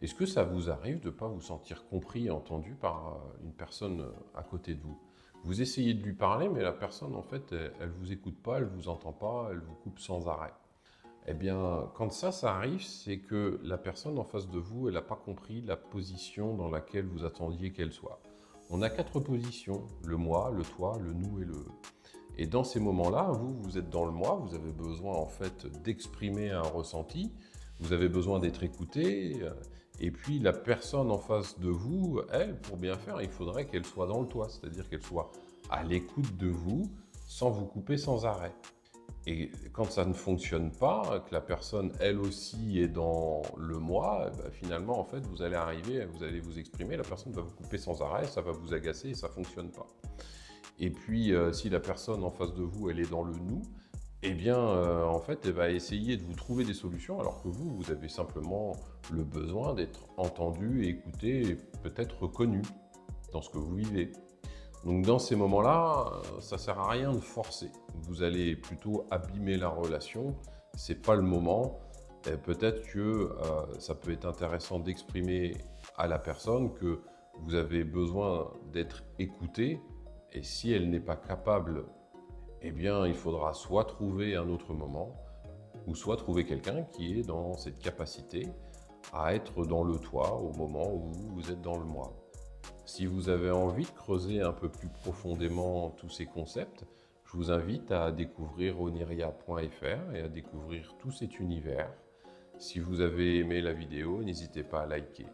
Est-ce que ça vous arrive de ne pas vous sentir compris et entendu par une personne à côté de vous? Vous essayez de lui parler, mais la personne, en fait, elle ne vous écoute pas, elle ne vous entend pas, elle vous coupe sans arrêt. Eh bien, quand ça arrive, c'est que la personne en face de vous, elle n'a pas compris la position dans laquelle vous attendiez qu'elle soit. On a 4 positions, le moi, le toi, le nous et le eux. Et dans ces moments-là, vous êtes dans le moi, vous avez besoin en fait d'exprimer un ressenti, vous avez besoin d'être écouté, et puis la personne en face de vous, elle, pour bien faire, il faudrait qu'elle soit dans le toi, c'est-à-dire qu'elle soit à l'écoute de vous, sans vous couper sans arrêt. Et quand ça ne fonctionne pas, que la personne, elle aussi, est dans le moi, eh ben, finalement, en fait, vous allez arriver, vous allez vous exprimer, la personne va vous couper sans arrêt, ça va vous agacer et ça ne fonctionne pas. Et puis, si la personne en face de vous, elle est dans le nous, eh bien, en fait, elle va essayer de vous trouver des solutions, alors que vous avez simplement le besoin d'être entendu, écouté et peut-être reconnu dans ce que vous vivez. Donc, dans ces moments-là, ça ne sert à rien de forcer. Vous allez plutôt abîmer la relation. Ce n'est pas le moment. Et peut-être que ça peut être intéressant d'exprimer à la personne que vous avez besoin d'être écouté. Et si elle n'est pas capable, eh bien, il faudra soit trouver un autre moment, ou soit trouver quelqu'un qui est dans cette capacité à être dans le toi au moment où vous êtes dans le moi. Si vous avez envie de creuser un peu plus profondément tous ces concepts, je vous invite à découvrir oniria.fr et à découvrir tout cet univers. Si vous avez aimé la vidéo, n'hésitez pas à liker.